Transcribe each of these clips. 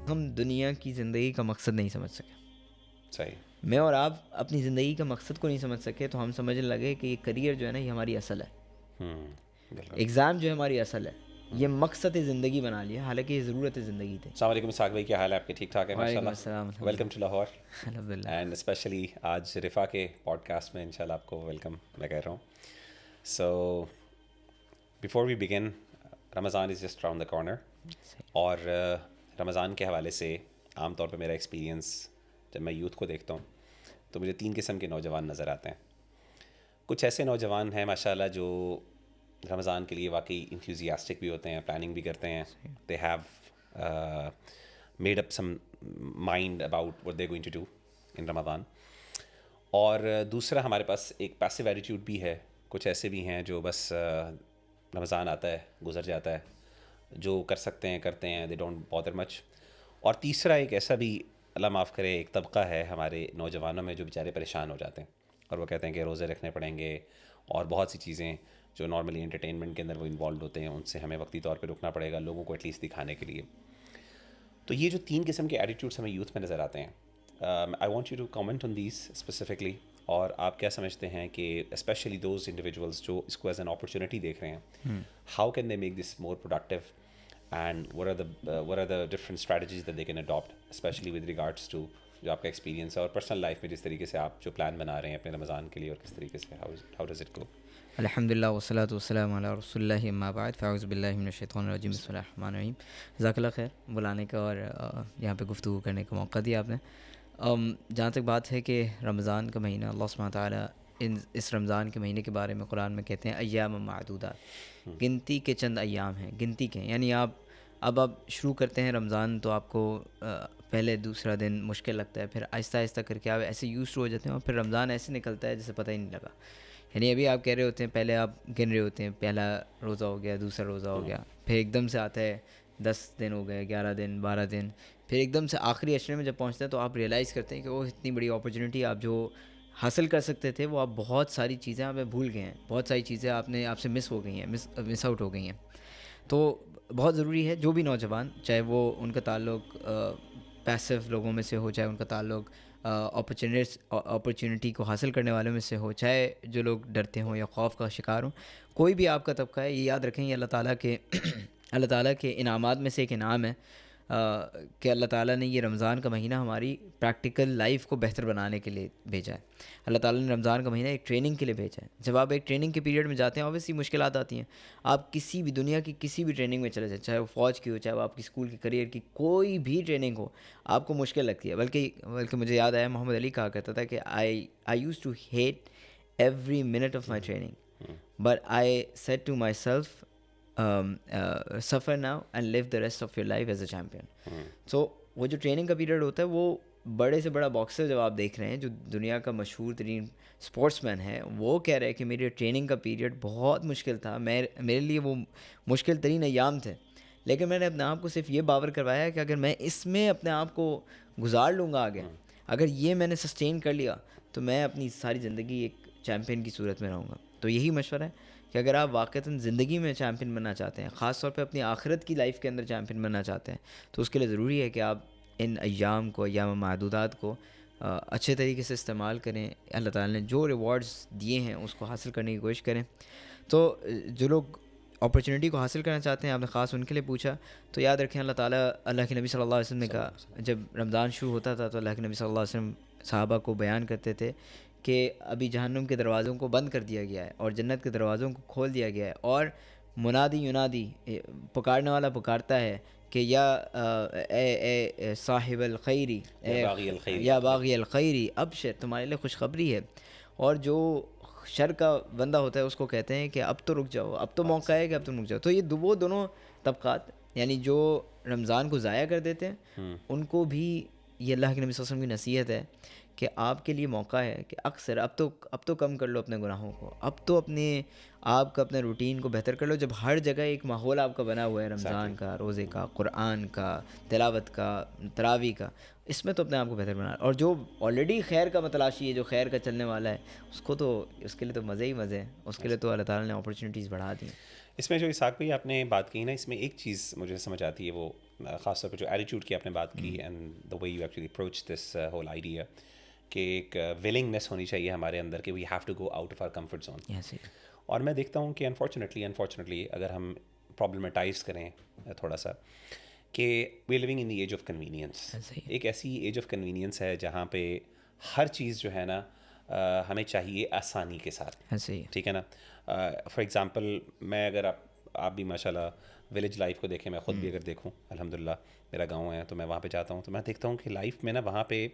ہم دنیا کی زندگی کا مقصد نہیں سمجھ سکے. صحیح. میں اور آپ اپنی زندگی کا مقصد کو نہیں سمجھ سکے تو ہم سمجھنے لگے کہ یہ کریئر جو ہے نا یہ ہماری اصل ہے, ایگزام جو ہے ہماری اصل ہے, یہ مقصد زندگی بنا لیا, حالانکہ یہ ضرورت زندگی تھی. السلام علیکم اسحاق بھائی, کیا حال ہے آپ کے؟ ٹھیک ٹھاک ہے ماشاء اللہ. السلام. Welcome to Lahore. الحمد للہ. اینڈ اسپیشلی آج رفا کے پوڈ کاسٹ میں انشاء اللہ آپ کو ویلکم میں کہہ رہا ہوں. So before we begin, Ramadan is just round the corner. اور رمضان کے حوالے سے عام طور پہ میرا ایکسپیرینس جب میں یوتھ کو دیکھتا ہوں تو مجھے 3 قسم کے نوجوان نظر آتے ہیں. کچھ ایسے نوجوان ہیں ماشاء اللہ جو رمضان کے لیے واقعی انتھیوزیاسٹک بھی ہوتے ہیں, پلاننگ بھی کرتے ہیں. They have made up some mind about what they going to do in Ramadan. اور دوسرا ہمارے پاس ایک پیسو ایٹیٹیوڈ بھی ہے. کچھ ایسے بھی ہیں جو بس رمضان آتا ہے گزر جاتا ہے, جو کر سکتے ہیں کرتے ہیں, دے ڈونٹ بادر مچ. اور تیسرا ایک ایسا بھی, اللہ معاف کرے, ایک طبقہ ہے ہمارے نوجوانوں میں جو بیچارے پریشان ہو جاتے ہیں اور وہ کہتے ہیں کہ روزے رکھنے پڑیں گے اور بہت سی چیزیں جو نارملی انٹرٹینمنٹ کے اندر وہ انوالوڈ ہوتے ہیں ان سے ہمیں وقتی طور پہ رکنا پڑے گا لوگوں کو ایٹ لیسٹ دکھانے کے لیے. تو یہ جو 3 قسم کے ایٹیٹیوڈس ہمیں یوتھ میں نظر آتے ہیں, I want you to comment on these specifically. اور آپ کیا سمجھتے ہیں کہ اسپیشلی دوز انڈیویجولس جو اس کو ایز این اپرچونیٹی دیکھ رہے ہیں, how can they make this more productive and what are the different strategies that they can adopt, especially with regards to جو آپ کا ایکسپیرینس ہے اور پرسنل لائف میں جس طریقے سے آپ جو پلان بنا رہے ہیں اپنے رمضان کے لیے, اور کس طریقے سے how does it go? الحمد للہ والصلاۃ والسلام علی رسول اللہ, اما بعد, فاعوذ باللہ من الشیطان الرجیم, بسم اللہ الرحمن الرحیم. جزاک اللہ خیر بلانے کا اور یہاں پہ گفتگو کرنے کا موقع دیا آپ نے. جہاں تک بات ہے کہ رمضان کا مہینہ, اللہ سبحانہ تعالیٰ اس رمضان کے مہینے کے بارے میں قرآن میں کہتے ہیں ایام معدودات, گنتی کے چند ایام ہیں, گنتی کے, یعنی اب شروع کرتے ہیں رمضان تو آپ کو پہلے دوسرا دن مشکل لگتا ہے, پھر آہستہ آہستہ کر کے آپ ایسے یوزڈ ہو جاتے ہیں اور پھر رمضان ایسے نکلتا ہے جیسے پتہ ہی نہیں لگا. یعنی ابھی آپ کہہ رہے ہوتے ہیں, پہلے آپ گن رہے ہوتے ہیں, پہلا روزہ ہو گیا, دوسرا روزہ ہو گیا, پھر ایک دم سے آتا ہے 10 دن ہو گئے, 11 دن, 12 دن, پھر ایک دم سے آخری عشرے میں جب پہنچتے ہیں تو آپ ریئلائز کرتے ہیں کہ وہ اتنی بڑی اپرچونیٹی آپ جو حاصل کر سکتے تھے وہ آپ بہت ساری چیزیں آپ بھول گئے ہیں, بہت ساری چیزیں آپ سے مس ہو گئی ہیں, مس آؤٹ ہو گئی ہیں. تو بہت ضروری ہے جو بھی نوجوان, چاہے وہ ان کا تعلق پیسو لوگوں میں سے ہو, چاہے ان کا تعلق اپرچونیٹی کو حاصل کرنے والوں میں سے ہو, چاہے جو لوگ ڈرتے ہوں یا خوف کا شکار ہوں, کوئی بھی آپ کا طبقہ ہے, یہ یاد رکھیں یہ اللہ تعالیٰ کے انعامات میں سے ایک انعام ہے کہ اللہ تعالیٰ نے یہ رمضان کا مہینہ ہماری پریکٹیکل لائف کو بہتر بنانے کے لیے بھیجا ہے. اللہ تعالیٰ نے رمضان کا مہینہ ایک ٹریننگ کے لیے بھیجا ہے. جب آپ ایک ٹریننگ کے پیریڈ میں جاتے ہیں اوبیسلی مشکلات آتی ہیں. آپ کسی بھی دنیا کی کسی بھی ٹریننگ میں چلے جائیں, چاہے وہ فوج کی ہو, چاہے وہ آپ کی اسکول کی کریئر کی کوئی بھی ٹریننگ ہو, آپ کو مشکل لگتی ہے. بلکہ مجھے یاد آیا محمد علی کہا کرتا تھا کہ I used to hate every minute of my training but I said to myself suffer now and live the rest of your life as a champion. So وہ جو ٹریننگ کا پیریڈ ہوتا ہے وہ بڑے سے بڑا باکسر جب آپ دیکھ رہے ہیں جو دنیا کا مشہور ترین اسپورٹس مین ہے, وہ کہہ رہے ہیں کہ میری ٹریننگ کا پیریڈ بہت مشکل تھا, میرے لیے وہ مشکل ترین ایام تھے, لیکن میں نے اپنے آپ کو صرف یہ باور کروایا کہ اگر میں اس میں اپنے آپ کو گزار لوں گا آگے, اگر یہ میں نے سسٹین کر لیا تو میں اپنی ساری زندگی ایک چیمپئن کی صورت میں رہوں گا. تو یہی مشورہ ہے کہ اگر آپ واقعتاً زندگی میں چیمپئن بننا چاہتے ہیں, خاص طور پہ اپنی آخرت کی لائف کے اندر چیمپئن بننا چاہتے ہیں, تو اس کے لیے ضروری ہے کہ آپ ان ایام کو, ایام معدودات کو اچھے طریقے سے استعمال کریں. اللہ تعالیٰ نے جو ریوارڈز دیے ہیں اس کو حاصل کرنے کی کوشش کریں. تو جو لوگ اپرچونیٹی کو حاصل کرنا چاہتے ہیں, آپ نے خاص ان کے لیے پوچھا, تو یاد رکھیں اللہ تعالیٰ, اللہ کے نبی صلی اللہ علیہ وسلم نے کہا, جب رمضان شروع ہوتا تھا تو اللہ کے نبی صلی اللہ علیہ وسلم صحابہ کو بیان کرتے تھے کہ ابھی جہنم کے دروازوں کو بند کر دیا گیا ہے اور جنت کے دروازوں کو کھول دیا گیا ہے, اور منادی ینادی, پکارنے والا پکارتا ہے کہ یا اے صاحب الخیری, یا باغی الخیری ابشر, تمہارے لیے خوشخبری ہے. اور جو شر کا بندہ ہوتا ہے اس کو کہتے ہیں کہ اب تو رک جاؤ, اب تو موقع ہے کہ اب تم رک جاؤ. تو یہ وہ دونوں طبقات, یعنی جو رمضان کو ضائع کر دیتے ہیں ان کو بھی یہ اللہ کے نبی صلی اللہ علیہ وسلم کی نصیحت ہے کہ آپ کے لیے موقع ہے کہ اکثر اب تو کم کر لو اپنے گناہوں کو, اب تو آپ کا اپنے روٹین کو بہتر کر لو. جب ہر جگہ ایک ماحول آپ کا بنا ہوا ہے رمضان کا, روزے کا, قرآن کا, تلاوت کا, تراویح کا, اس میں تو اپنے آپ کو بہتر بنا. اور جو آلریڈی خیر کا متلاشی ہے, جو خیر کا چلنے والا ہے, اس کے لیے تو مزے ہی مزے ہیں, اس کے لیے تو اللہ تعالیٰ نے اپرچونیٹیز بڑھا دی ہیں. اس میں جو اسحاق بھائی آپ نے بات کی نا, اس میں ایک چیز مجھے سمجھ آتی ہے, وہ خاص طور پہ جو ایٹیٹیوڈ کی آپ نے بات کی, and the way you actually approach this whole idea, کہ ایک ولنگنیس ہونی چاہیے ہمارے اندر کہ we have to go out of our comfort zone. اور میں دیکھتا ہوں کہ انفارچونیٹلی اگر ہم پرابلمٹائز کریں تھوڑا سا, کہ we living in the age of convenience. ایک ایسی ایج آف کنوینئنس ہے جہاں پہ ہر چیز جو ہے نا ہمیں چاہیے آسانی کے ساتھ, ٹھیک ہے نا. فار ایگزامپل میں اگر آپ بھی ماشاء اللہ ولیج لائف کو دیکھیں, میں خود بھی اگر دیکھوں, الحمدللہ میرا گاؤں ہے تو میں وہاں پہ جاتا ہوں, تو میں دیکھتا ہوں کہ لائف میں نا وہاں پہ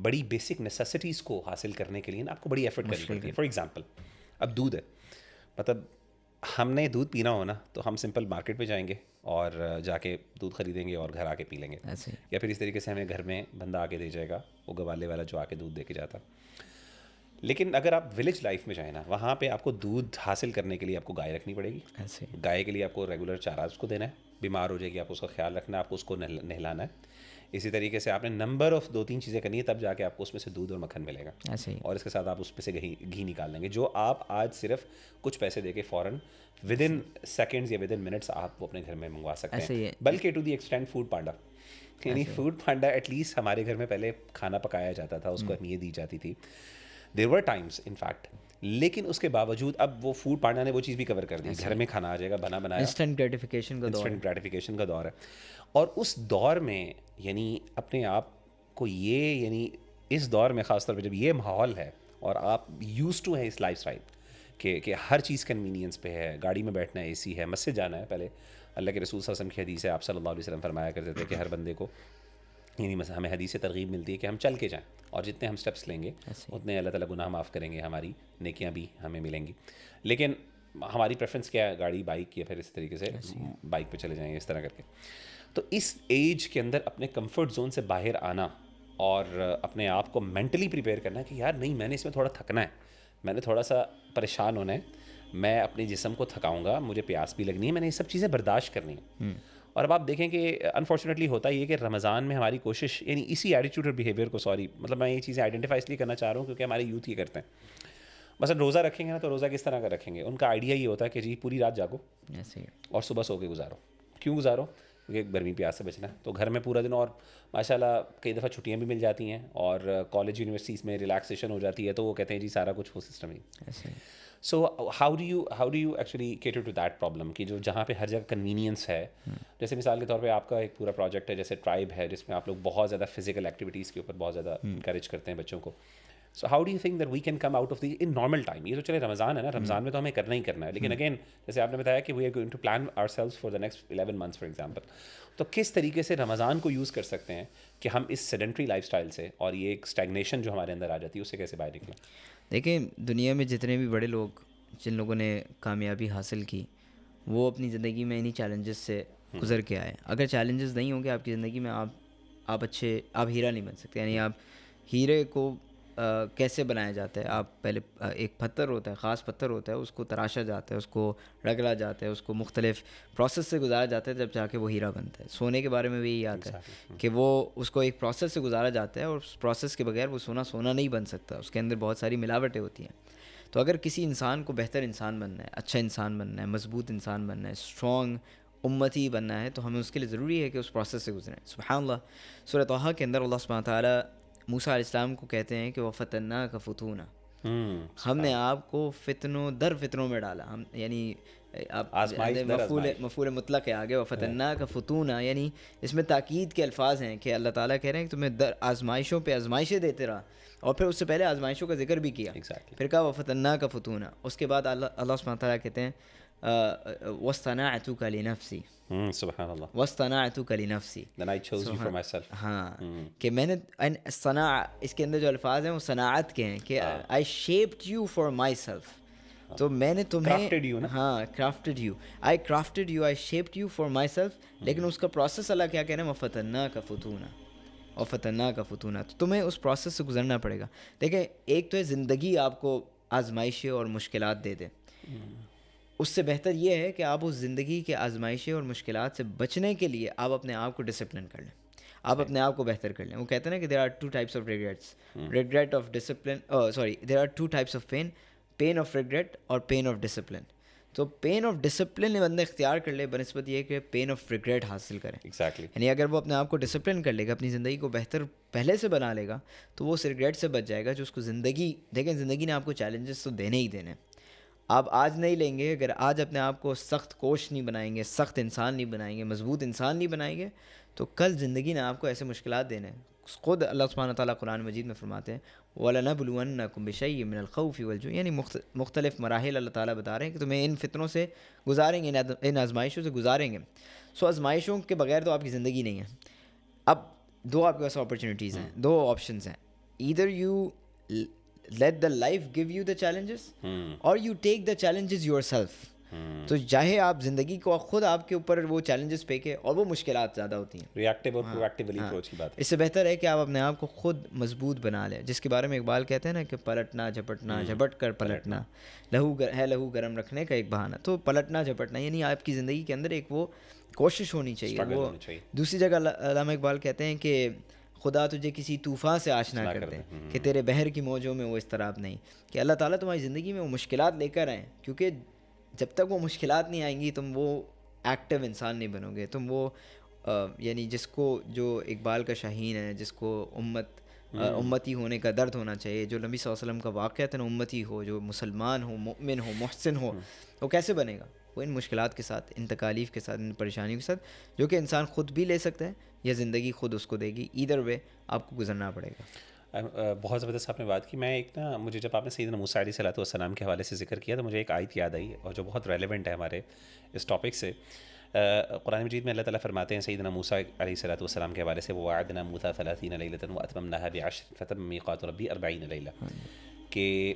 بڑی بیسک نیسیسٹیز کو حاصل کرنے کے لیے نا آپ کو بڑی ایفرٹ کرنی پڑتی ہے. فار ایگزامپل اب دودھ ہے, مطلب ہم نے دودھ پینا ہو نا تو ہم سمپل مارکیٹ پہ جائیں گے اور جا کے دودھ خریدیں گے اور گھر آ کے پی لیں گے, یا پھر اس طریقے سے ہمیں گھر میں بندہ آ کے دے جائے گا, وہ گوالے والا جو آ کے دودھ دے کے جاتا. لیکن اگر آپ ولیج لائف میں جائیں نا, وہاں پہ آپ کو دودھ حاصل کرنے کے لیے آپ کو گائے رکھنی پڑے گی. گائے کے لیے آپ کو ریگولر چارہ اس کو دینا ہے, بیمار ہو جائے گی آپ اس کا خیال رکھنا ہے, آپ کو اس کو نہلانا ہے. اسی طریقے سے آپ نے نمبر آف 2-3 چیزیں کرنی ہے, تب جا کے آپ کو اس میں سے دودھ اور مکھن ملے گا, اور اس کے ساتھ آپ اس میں سے گھی نکال لیں گے, جو آپ آج صرف کچھ پیسے دے کے فوراً ود ان سیکنڈز یا ود ان منٹس آپ وہ اپنے گھر میں منگوا سکتے ہیں. بلکہ to the extent food panda, یعنی فوڈ پانڈا ایٹ لیسٹ ہمارے گھر میں پہلے کھانا پکایا جاتا تھا, اس کو اہمیت دی جاتی تھی. دیر ور ٹائمس ان فیکٹ, لیکن اس کے باوجود اب وہ فوڈ پانڈا نے وہ چیز بھی کور کر دی, گھر میں کھانا آ جائے گا بنا بنایا. انسٹنٹ گریٹیفیکیشن کا دور ہے. اور اس دور میں یعنی اپنے آپ کو یہ, یعنی اس دور میں خاص طور پہ جب یہ ماحول ہے اور آپ یوز ٹو ہیں اس لائف اسٹائل کہ ہر چیز کنوینئنس پہ ہے, گاڑی میں بیٹھنا ہے, اے سی ہے, مسجد جانا ہے. پہلے اللہ کے رسول صلی اللہ علیہ وسلم کی حدیث ہے, آپ صلی اللہ علیہ وسلم فرمایا کرتے تھے کہ ہر بندے کو, یعنی ہمیں حدیث سے ترغیب ملتی ہے کہ ہم چل کے جائیں, اور جتنے ہم اسٹیپس لیں گے اتنے اللہ تعالیٰ گناہ معاف کریں گے, ہماری نیکیاں بھی ہمیں ملیں گی. لیکن ہماری پریفرنس کیا ہے, گاڑی, بائک, یا پھر اس طریقے سے بائک پہ چلے جائیں گے, اس طرح کر کے. تو اس ایج کے اندر اپنے کمفرٹ زون سے باہر آنا اور اپنے آپ کو مینٹلی پریپیئر کرنا ہے کہ یار نہیں, میں نے اس میں تھوڑا تھکنا ہے, میں نے تھوڑا سا پریشان ہونا ہے, میں اپنے جسم کو تھکاؤں گا, مجھے پیاس بھی لگنی ہے, میں نے یہ سب چیزیں برداشت کرنی ہیں. اور اب آپ دیکھیں کہ انفارچونیٹلی ہوتا یہ کہ رمضان میں ہماری کوشش, یعنی اسی ایٹیٹیوڈ اور بیہیویئر کو, مطلب میں یہ چیزیں آئیڈینٹیفائی اس لیے کرنا چاہ رہا ہوں کیونکہ ہمارے یوتھ یہ کرتے ہیں. مثلا روزہ رکھیں گے نا, تو روزہ کس طرح کا رکھیں گے, ان کا آئیڈیا یہ ہوتا ہے کہ جی پوری رات جاگو اور صبح سو کے گزارو. کیوں گزارو؟ کیونکہ گرمی پیاس سے بچنا ہے. تو گھر میں پورا دن, اور ماشاء اللہ کئی دفعہ چھٹیاں بھی مل جاتی ہیں, اور کالج یونیورسٹیز میں ریلیکسیشن ہو جاتی ہے, تو وہ کہتے ہیں جی سارا کچھ وہ سسٹم ہی. So how do you actually cater to that problem, کہ جو جہاں پہ ہر جگہ کنوینئنس ہے. جیسے مثال کے طور پہ آپ کا ایک پورا پروجیکٹ ہے جیسے ٹرائب ہے, جس میں آپ لوگ بہت زیادہ فزیکل ایکٹیویٹیز کے اوپر بہت زیادہ انکریج کرتے ہیں بچوں کو. So how do you think that we can come out of the abnormal time. یہ تو چلے رمضان ہے نا, رمضان میں تو ہمیں کرنا ہی کرنا ہے, لیکن اگین جیسے آپ نے بتایا کہ we are going to plan ourselves for the next 11 months for example. تو کس طریقے سے رمضان کو یوز کر سکتے ہیں کہ ہم اس سیڈنٹری لائف اسٹائل سے, اور یہ ایک اسٹیگنیشن جو ہمارے اندر آ جاتی ہے, اس سے کیسے باہر نکلیں؟ دیکھیں, دنیا میں جتنے بھی بڑے لوگ, جن لوگوں نے کامیابی حاصل کی, وہ اپنی زندگی میں انہی چیلنجز سے گزر کے آئے. اگر چیلنجز نہیں ہوں گے آپ کی زندگی میں, آپ ہیرا نہیں بن سکتے. یعنی آپ ہیرے کو کیسے بنایا جاتا ہے, آپ پہلے ایک پتھر ہوتا ہے, خاص پتھر ہوتا ہے, اس کو تراشا جاتا ہے, اس کو رگڑا جاتا ہے, اس کو مختلف پروسیس سے گزارا جاتا ہے, جب جا کے وہ ہیرا بنتا ہے. سونے کے بارے میں بھی یہی آتا ہے کہ وہ اس کو ایک پروسیس سے گزارا جاتا ہے, اور اس پروسیس کے بغیر وہ سونا نہیں بن سکتا, اس کے اندر بہت ساری ملاوٹیں ہوتی ہیں. تو اگر کسی انسان کو بہتر انسان بننا ہے, اچھا انسان بننا ہے, مضبوط انسان بننا ہے, اسٹرانگ امتی بننا ہے, تو ہمیں اس کے لیے ضروری ہے کہ اس پروسیس سے گزریں. سبحان اللہ, سورۃ طٰہٰ کے اندر اللہ سبحانہ تعالیٰ موسیٰ علیہ السلام کو کہتے ہیں کہ وَفَتَنَّاكَ فُتُونًا, ہم نے آپ کو فتنوں در فتنوں میں ڈالا. ہم یعنی مفعول مطلق ہے آگے, وَفَتَنَّاكَ فُتُونًا, یعنی اس میں تاکید کے الفاظ ہیں کہ اللہ تعالیٰ کہہ رہے ہیں کہ تمہیں آزمائشوں پہ آزمائشیں دیتے رہا, اور پھر اس سے پہلے آزمائشوں کا ذکر بھی کیا. پھر کہا وَفَتَنَّاكَ فُتُونًا, اس کے بعد اللہ سبحانہ تعالیٰ کہتے ہیں وَاصْطَنَعْتُكَ لِنَفْسِي, سبحان اللہ, وَاصْطَنَعْتُكَ لِنَفْسِي, then I chose you for myself. ہاں, کہ میں نے صنع, اس کے اندر جو الفاظ ہیں وہ صناعت کے ہیں, کہ I shaped you for myself. تو میں نے تمہیں, ہاں, crafted you, I crafted you, I shaped you for myself. لیکن اس کا پروسیس اللہ کیا کہہ رہے ہیں, وَفَتَنَّاكَ فُتُونًا, وَفَتَنَّاكَ فُتُونًا. تو تمہیں اس پروسیس سے گزرنا پڑے گا. دیکھیں, ایک تو ہے زندگی آپ کو آزمائشیں اور مشکلات دے دے, اس سے بہتر یہ ہے کہ آپ اس زندگی کے آزمائشیں اور مشکلات سے بچنے کے لیے آپ اپنے آپ کو ڈسپلن کر لیں, آپ اپنے آپ کو بہتر کر لیں. وہ کہتے ہیں نا کہ there are 2 types of regrets, regret of discipline, there are 2 types of pain, pain of regret اور pain of discipline. تو پین آف ڈسپلن بندہ اختیار کر لے بنسبت یہ کہ پین آف ریگریٹ حاصل کریں. ایگزیکٹلی. یعنی اگر وہ اپنے آپ کو ڈسپلن کر لے گا, اپنی زندگی کو بہتر پہلے سے بنا لے گا, تو وہ اس ریگریٹ سے بچ جائے گا جو اس کو زندگی, دیکھیں زندگی نے آپ کو چیلنجز تو دینے ہی دینے. آپ آج نہیں لیں گے, اگر آج اپنے آپ کو سخت کوش نہیں بنائیں گے, سخت انسان نہیں بنائیں گے, مضبوط انسان نہیں بنائیں گے, تو کل زندگی نے آپ کو ایسے مشکلات دینے ہیں. خود اللہ سبحانہ تعالیٰ قرآن مجید میں فرماتے ہیں وَلَنَبْلُوَنَّكُمْ بِشَيْءٍ مِّنَ الْخَوْفِ وَالْجُوعِ, یعنی مختلف مراحل اللہ تعالیٰ بتا رہے ہیں کہ تمہیں ان فتنوں سے گزاریں گے, ان آزمائشوں سے گزاریں گے. سو آزمائشوں کے بغیر تو آپ کی زندگی نہیں ہے. اب دو آپ کے پاس اپرچونیٹیز ہیں, دو آپشنز ہیں. Either you let the life give you the challenges or you take the challenges yourself. تو چاہے آپ زندگی کو خود آپ کے اوپر وہ چیلنجز پہ کے, اور وہ مشکلات زیادہ ہوتی ہیں. ریئیکٹیو اور پرویکٹیولی اپروچ کی بات ہے. اس سے بہتر ہے کہ آپ اپنے آپ کو خود مضبوط بنا لیں, جس کے بارے میں اقبال کہتے ہیں نا کہ پلٹنا جھپٹنا, جھپٹ کر پلٹنا, لہو گرم رکھنے کا ایک بہانہ. تو پلٹنا جھپٹنا یعنی آپ کی زندگی کے اندر ایک وہ کوشش ہونی چاہیے. وہ دوسری جگہ علامہ اقبال کہتے ہیں کہ خدا تجھے کسی طوفان سے آشنا کر دے کہ تیرے بحر کی موجوں میں وہ اضطراب نہیں. کہ اللہ تعالیٰ تمہاری زندگی میں وہ مشکلات لے کر آئیں, کیونکہ جب تک وہ مشکلات نہیں آئیں گی تم وہ ایکٹیو انسان نہیں بنو گے. تم وہ یعنی جس کو, جو اقبال کا شاہین ہے, جس کو امتی ہونے کا درد ہونا چاہیے, جو نبی صلی اللہ علیہ وسلم کا واقعہ تھا نا, امتی ہو, جو مسلمان ہو, مؤمن ہو, محسن ہو, وہ کیسے بنے گا؟ وہ ان مشکلات کے ساتھ, ان تکالیف کے ساتھ, ان پریشانیوں کے ساتھ, جو کہ انسان خود بھی لے سکتا ہے یا زندگی خود اس کو دے گی. ایدر وے آپ کو گزرنا پڑے گا. بہت زبردست آپ نے بات کی. میں ایک نا, مجھے جب آپ نے سیدنا موسیٰ علیہ الصلوۃ والسلام کے حوالے سے ذکر کیا تو مجھے ایک آیت یاد آئی, اور جو بہت ریلیونٹ ہے ہمارے اس ٹاپک سے. قرآن مجید میں اللہ تعالیٰ فرماتے ہیں سیدنا موسیٰ علیہ الصلوۃ والسلام کے حوالے سے, وَوَعَدْنَا مُوسَىٰ 30 لَيْلَةً وَأَتْمَمْنَاهَا بِعَشْرٍ فَتَمَّ مِيقَاتُ رَبِّهِ 40 لَيْلَةً, کہ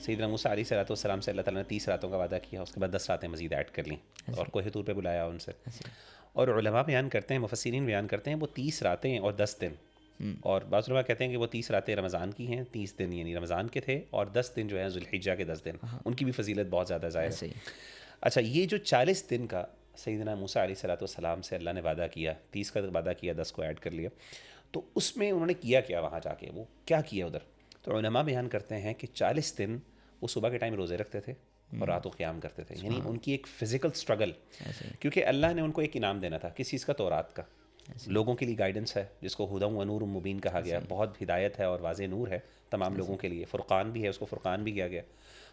سیدنا موسیٰ علیہ الصلوۃ والسلام سے اللہ تعالیٰ نے 30 راتوں کا وعدہ کیا, اس کے بعد 10 راتیں مزید ایڈ کر لیں اور کوہ طور پہ بلایا ان سے. اور علماء بیان کرتے ہیں, مفسرین بیان کرتے ہیں, وہ 30 راتیں اور 10 دن, اور بعض علماء کہتے ہیں کہ وہ 30 راتیں رمضان کی ہیں, 30 دن یعنی رمضان کے تھے, اور 10 دن جو ہیں ذوالحجہ کے 10 دن, ان کی بھی فضیلت بہت زیادہ ظاہر ہے. اچھا, یہ جو 40 دن کا سیدنا موسیٰ علیہ الصلوۃ والسلام سے اللہ نے وعدہ کیا, 30 کا وعدہ کیا, 10 کو ایڈ کر لیا, تو اس میں انہوں نے کیا کیا وہاں جا کے, وہ کیا کیا ادھر؟ تو علماء بیان کرتے ہیں کہ 40 دن وہ صبح کے ٹائم روزے رکھتے تھے اور راتوں قیام کرتے تھے. یعنی ان کی ایک فزیکل اسٹرگل, کیونکہ اللہ نے ان کو ایک انعام دینا تھا. کس چیز کا؟ تورات کا. لوگوں کے لیے گائیڈنس ہے, جس کو ہدی و نور مبین کہا گیا, بہت ہدایت ہے اور واضح نور ہے تمام لوگوں کے لیے. فرقان بھی ہے, اس کو فرقان بھی کیا گیا.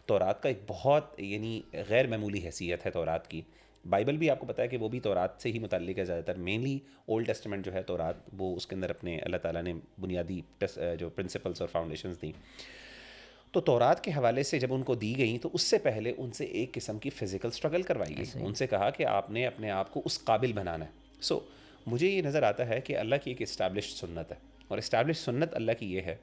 تورات کا ایک بہت یعنی غیر معمولی حیثیت ہے تورات کی. بائبل بھی آپ کو پتہ ہے کہ وہ بھی تورات سے ہی متعلق ہے زیادہ تر. مینلی اولڈ ٹیسٹمنٹ جو ہے تورات, وہ اس کے اندر اپنے اللہ تعالیٰ نے بنیادی جو پرنسپلس اور فاؤنڈیشنز دیں. تو تورات کے حوالے سے جب ان کو دی گئیں تو اس سے پہلے ان سے ایک قسم کی فزیکل اسٹرگل کروائی گئی. ان سے کہا کہ آپ نے اپنے آپ کو اس قابل بنانا ہے. سو مجھے یہ نظر آتا ہے کہ اللہ کی ایک اسٹیبلشڈ سنت ہے, اور اسٹیبلشڈ سنت اللہ کی یہ ہے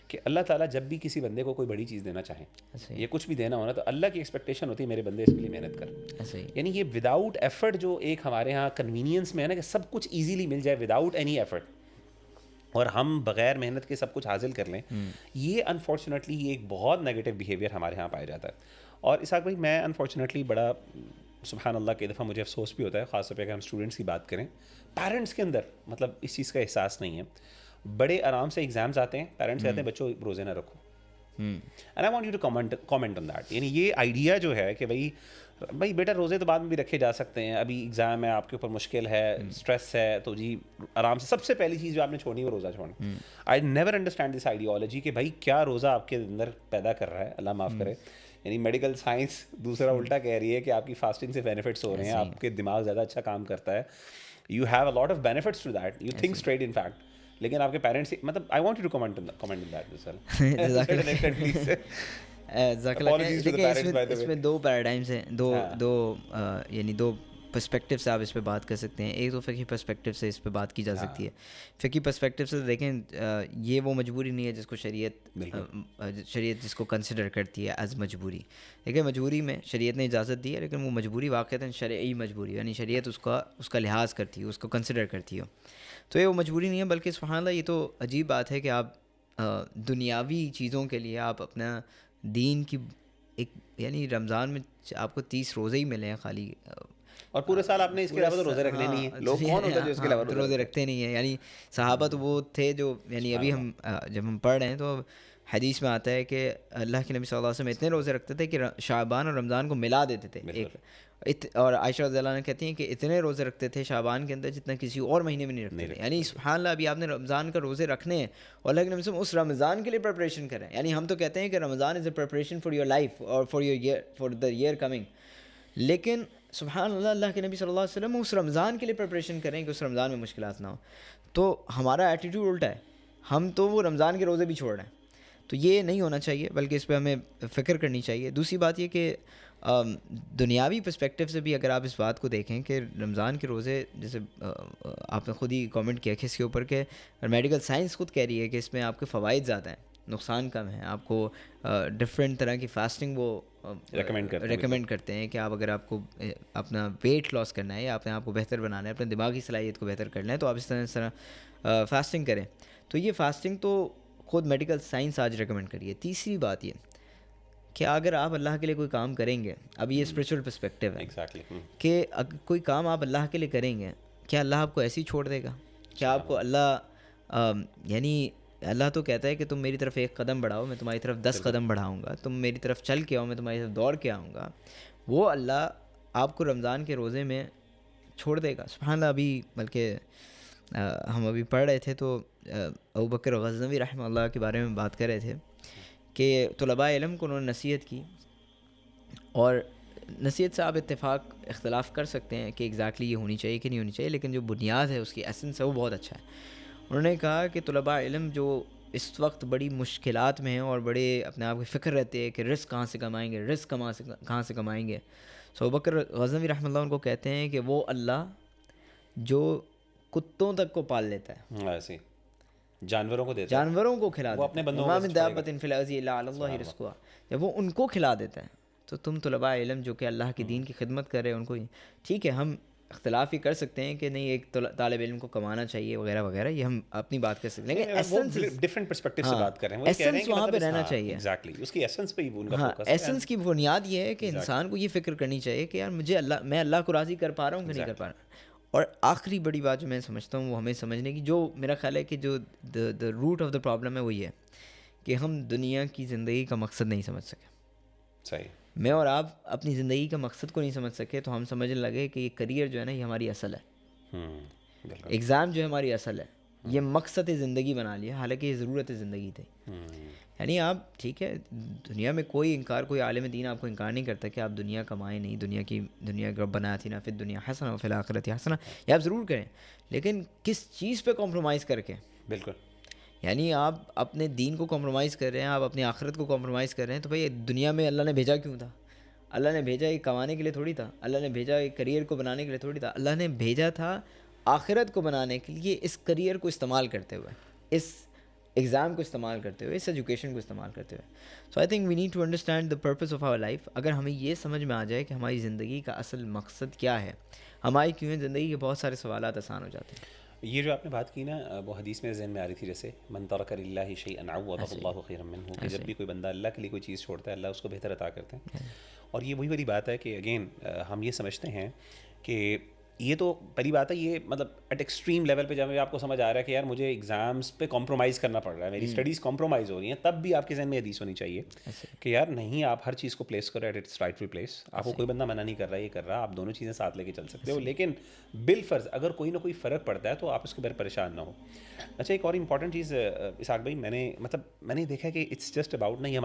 کہ اللہ تعالیٰ جب بھی کسی بندے کو کوئی بڑی چیز دینا چاہیں, یہ کچھ بھی دینا ہونا, تو اللہ کی ایکسپیکٹیشن ہوتی ہے میرے بندے اس کے لیے محنت کر. یعنی یہ وداؤٹ ایفرٹ, جو ایک ہمارے ہاں کنوینئنس میں ہے نا کہ سب کچھ ایزیلی مل جائے وداؤٹ اینی ایفرٹ, اور ہم بغیر محنت کے سب کچھ حاصل کر لیں, یہ انفارچونیٹلی یہ ایک بہت نیگیٹو بیہیویئر ہمارے ہاں پایا جاتا ہے. اور اسحاق بھائی, میں انفارچونیٹلی بڑا سبحان اللہ کئی دفعہ مجھے افسوس بھی ہوتا ہے, خاص طور پہ اگر ہم اسٹوڈنٹس کی بات کریں, پیرنٹس کے اندر مطلب اس چیز کا احساس نہیں ہے. بڑے آرام سے ایگزامز آتے ہیں, پیرنٹس کہتے ہیں بچوں روزے نہ رکھو, and I want you to comment on that. یعنی یہ آئیڈیا جو ہے کہ بھائی بیٹا روزے تو بعد میں بھی رکھے جا سکتے ہیں, ابھی ایگزام ہے, آپ کے اوپر مشکل ہے, اسٹریس ہے, تو جی آرام سے. سب سے پہلی چیز جو آپ نے چھوڑنی ہے وہ روزہ چھوڑنا. I never understand this ideology کہ بھائی کیا روزہ آپ کے اندر پیدا کر رہا ہے, اللہ معاف کرے. یعنی میڈیکل سائنس دوسرا الٹا کہہ رہی ہے کہ آپ کی فاسٹنگ سے بینیفٹس ہو رہے ہیں, آپ کے دماغ زیادہ اچھا کام کرتا ہے, you have a lot of benefits to that, you think straight in fact. لیکن آپ کے پیرنٹس مطلب I want you to comment in that. اس میں دو پیراڈائمس ہیں, دو یعنی دو پرسپیکٹیو سے آپ اس پہ بات کر سکتے ہیں. ایک تو فقہی پرسپیکٹیو سے اس پہ بات کی جا سکتی ہے. فقہی پرسپیکٹیو سے دیکھیں, یہ وہ مجبوری نہیں ہے جس کو شریعت جس کو کنسیڈر کرتی ہے ایز مجبوری. دیکھیں مجبوری میں شریعت نے اجازت دی ہے, لیکن وہ مجبوری واقعتاً شرعی مجبوری, یعنی شریعت اس کا لحاظ کرتی ہے, اس کو کنسیڈر کرتی ہو. تو یہ وہ مجبوری نہیں ہے, بلکہ سبحان اللہ یہ تو عجیب بات ہے کہ آپ دنیاوی چیزوں کے لیے آپ اپنا دین کی ایک, یعنی رمضان میں آپ کو 30 روزے ہی ملے ہیں خالی, اور پورے سال آپ نے اس کے علاوہ تو روزے رکھنے نہیں ہیں. لوگ کون ہوتا ہے جو اس کے علاوہ روزے رکھتے نہیں ہیں. یعنی صحابہ تو وہ تھے جو, یعنی ابھی ہم جب ہم پڑھ رہے ہیں تو حدیث میں آتا ہے کہ اللہ کے نبی صلی اللہ علیہ وسلم اتنے روزے رکھتے تھے کہ شعبان اور رمضان کو ملا دیتے تھے ایک. اور عائشہ رضی اللہ عنہ کہتی ہیں کہ اتنے روزے رکھتے تھے شعبان کے اندر جتنا کسی اور مہینے میں نہیں رکھتے تھے. یعنی سبحان اللہ, ابھی آپ نے رمضان کا روزے رکھنے ہیں اور اللہ کے نبی صلی اللہ علیہ وسلم اس رمضان کے لیے پریپریشن کریں. یعنی ہم تو کہتے ہیں کہ رمضان از اے پریپریشن فار یور لائف اور فار دا ایئر کمنگ, لیکن سبحان اللہ اللہ کے نبی صلی اللہ علیہ وسلم اس رمضان کے لیے پریپریشن کریں کہ اس رمضان میں مشکلات نہ ہوں. تو ہمارا ایٹیٹیوڈ الٹا ہے, ہم تو وہ رمضان کے روزے بھی چھوڑ رہے ہیں. تو یہ نہیں ہونا چاہیے, بلکہ اس پہ ہمیں فکر کرنی چاہیے. دوسری بات یہ کہ دنیاوی پرسپیکٹیو سے بھی اگر آپ اس بات کو دیکھیں کہ رمضان کے روزے, جیسے آپ نے خود ہی کامنٹ کیا کہ اس کے اوپر کہ میڈیکل سائنس خود کہہ رہی ہے کہ اس میں آپ کے فوائد زیادہ ہیں, نقصان کم ہے. آپ کو ڈفرینٹ طرح کی فاسٹنگ وہ ریکمینڈ کرتے ہیں کہ آپ اگر آپ کو اپنا ویٹ لاس کرنا ہے یا اپنے آپ کو بہتر بنانا ہے, اپنے دماغی صلاحیت کو بہتر کرنا ہے, تو آپ اس طرح فاسٹنگ کریں. تو یہ فاسٹنگ تو خود میڈیکل سائنس آج ریکمینڈ کری ہے. تیسری بات یہ کہ اگر آپ اللہ کے لیے کوئی کام کریں گے, اب یہ اسپریچول پرسپیکٹیو ہے کہ اگر کوئی کام آپ اللہ کے لیے کریں گے, کیا اللہ آپ کو ایسے ہی چھوڑ دے گا؟ کیا آپ کو اللہ یعنی اللہ تو کہتا ہے کہ تم میری طرف ایک قدم بڑھاؤ میں تمہاری طرف 10 قدم بڑھاؤں گا, تم میری طرف چل کے آؤ میں تمہاری طرف دوڑ کے آؤں گا. وہ اللہ آپ کو رمضان کے روزے میں چھوڑ دے گا؟ سبحان اللہ. ابھی بلکہ ہم ابھی پڑھ رہے تھے تو ابو بکر غزنوی رحمہ اللہ کے بارے میں بات کر رہے تھے کہ طلباء علم کو انہوں نے نصیحت کی, اور نصیحت سے آپ اتفاق اختلاف کر سکتے ہیں کہ ایگزیکٹلی یہ ہونی چاہیے کہ نہیں ہونی چاہیے, لیکن جو بنیاد ہے اس کی ایسنس ہے وہ بہت اچھا ہے. انہوں نے کہا کہ طلباء علم جو اس وقت بڑی مشکلات میں ہیں اور بڑے اپنے آپ کی فکر رہتے ہیں کہ رزق کہاں سے کمائیں گے, رزق کہاں سے کمائیں گے, سو ابو بکر غزنوی رحمہ اللہ ان کو کہتے ہیں کہ وہ اللہ جو کتوں تک کو پال لیتا ہے, جانوروں کو دیتا ہے, جانوروں کو کھلا وہ دیتا اپنے ہے, بندوں وما من دابۃ فی الارض الا علی اللہ رزقها, جب وہ ان کو کھلا دیتا ہے تو تم طلباء علم جو کہ اللہ کے دین کی خدمت کر رہے ہیں ان کو, ٹھیک ہے ہم اختلاف ہی کر سکتے ہیں کہ نہیں ایک طالب علم کو کمانا چاہیے وغیرہ وغیرہ, یہ ہم اپنی بات کر سکتے ہیں, لیکن ایسنس ڈفرینٹ پرسپیکٹیو سے بات کر رہے ہیں, وہ کہہ رہے ہیں کہ وہاں پہ رہنا چاہیے. ایگزیکٹلی اس کی ایسنس پہ ہی ان کا فوکس ہے. ایسنس کی بنیاد یہ ہے کہ انسان کو یہ فکر کرنی چاہیے کہ یار مجھے میں اللہ کو راضی کر پا رہا ہوں کہ نہیں کر پا رہا. اور آخری بڑی بات جو میں سمجھتا ہوں وہ ہمیں سمجھنے کی, جو میرا خیال ہے کہ جو the root of the problem ہے وہ یہ ہے کہ ہم دنیا کی زندگی کا مقصد نہیں سمجھ سکے. صحیح. میں اور آپ اپنی زندگی کا مقصد کو نہیں سمجھ سکے تو ہم سمجھنے لگے کہ یہ کریئر جو ہے نا یہ ہماری اصل ہے, ایگزام جو ہے ہماری اصل ہے, یہ مقصد زندگی بنا لیا, حالانکہ یہ ضرورت زندگی تھی. یعنی آپ ٹھیک ہے دنیا میں کوئی انکار, کوئی عالم دین آپ کو انکار نہیں کرتا کہ آپ دنیا کمائیں نہیں, دنیا ربنا آتنا فی الدنیا حسنہ وفی الآخرۃ حسنہ, یہ آپ ضرور کریں, لیکن کس چیز پہ کمپرومائز کر کے. بالکل. یعنی آپ اپنے دین کو کمپرومائز کر رہے ہیں, آپ اپنی آخرت کو کمپرومائز کر رہے ہیں, تو بھائی دنیا میں اللہ نے بھیجا کیوں تھا؟ اللہ نے بھیجا یہ کمانے کے لیے تھوڑی تھا, اللہ نے بھیجا یہ کریئر کو بنانے کے لیے تھوڑی تھا, اللہ نے بھیجا تھا آخرت کو بنانے کے لیے, اس کریئر کو استعمال کرتے ہوئے, اس ایگزام کو استعمال کرتے ہوئے, اس ایجوکیشن کو استعمال کرتے ہوئے. So I think we need to understand the purpose of our life. اگر ہمیں یہ سمجھ میں آ جائے کہ ہماری زندگی کا اصل مقصد کیا ہے, ہماری کیوں ہے زندگی کے بہت سارے سوالات آسان ہو جاتے ہیں. یہ جو آپ نے بات کی نا وہ حدیث میں ذہن میں آ رہی تھی, جیسے من ترک للہ شیئا عوضہ اللہ خیرا منہ, کہ جب بھی کوئی بندہ اللہ کے لیے کوئی چیز چھوڑتا ہے اللہ اس کو بہتر عطا کرتے ہیں. اور یہ وہی والی بات ہے کہ اگین ہم یہ سمجھتے ہیں کہ یہ تو پہلی بات ہے, یہ مطلب ایٹ ایکسٹریم لیول پہ جب آپ کو سمجھ آ رہا ہے کہ یار مجھے ایگزامس پہ کمپرومائز کرنا پڑ رہا ہے, میری اسٹڈیز کمپرومائز ہو رہی ہیں, تب بھی آپ کے ذہن میں حدیث ہونی چاہیے کہ یار نہیں, آپ ہر چیز کو پلیس کرو ایٹ اٹس رائٹفل پلیس. آپ کو کوئی بندہ منع نہیں کر رہا, یہ کر رہا, آپ دونوں چیزیں ساتھ لے کے چل سکتے ہو, لیکن بالفرض اگر کوئی نہ کوئی فرق پڑتا ہے تو آپ اس کے بارے پریشان نہ ہو. اچھا ایک اور امپورٹنٹ چیز اسحاق بھائی, میں نے دیکھا کہ اٹس جسٹ اباؤٹ نا, یہ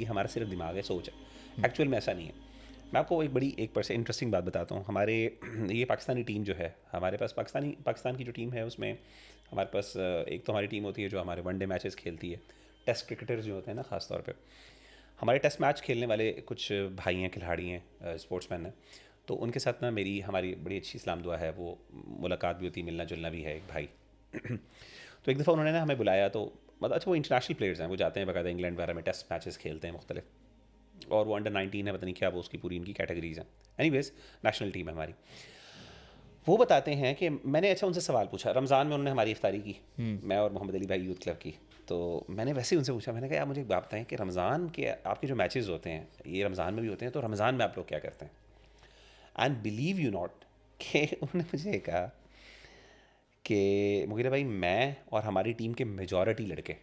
ہمارا صرف دماغ ہے, سوچ ہے, ایکچوئل میں ایسا نہیں ہے. میں آپ کو ایک انٹرسٹنگ بات بتاتا ہوں. ہمارے یہ پاکستانی ٹیم جو ہے, ہمارے پاس پاکستان کی جو ٹیم ہے اس میں ہمارے پاس ایک تو ہماری ٹیم ہوتی ہے جو ہمارے ون ڈے میچز کھیلتی ہے, ٹیسٹ کرکٹرز جو ہوتے ہیں نا خاص طور پہ. ہمارے ٹیسٹ میچ کھیلنے والے کچھ بھائی ہیں, کھلاڑی ہیں, اسپورٹس مین ہیں, تو ان کے ساتھ نا ہماری بڑی اچھی اسلام دعا ہے, وہ ملاقات بھی ہوتی ہے, ملنا جلنا بھی ہے ایک بھائی. تو ایک دفعہ انہوں نے نا ہمیں بلایا, تو مطلب اچھا وہ انٹرنیشنل پلیئرز ہیں, وہ جاتے ہیں باقاعدہ انگلینڈ وغیرہ میں ٹیسٹ میچز کھیلتے ہیں مختلف, اور وہ انڈر 19 ہے, پتہ نہیں کیا وہ اس کی پوری ان کی کیٹیگریز ہیں. اینی ویز نیشنل ٹیم ہے ہماری. وہ بتاتے ہیں کہ میں نے اچھا ان سے سوال پوچھا, رمضان میں انہوں نے ہماری افطاری کی, میں اور محمد علی بھائی یوتھ کلب کی, تو میں نے ویسے ہی ان سے پوچھا, میں نے کہا آپ مجھے ایک بات بتائیں کہ رمضان کے آپ کے جو میچز ہوتے ہیں یہ رمضان میں بھی ہوتے ہیں, تو رمضان میں آپ لوگ کیا کرتے ہیں؟ اینڈ بلیو یو ناٹ کہ انہوں نے مجھے کہا کہ مغیرہ بھائی میں اور ہماری ٹیم کے میجورٹی لڑکے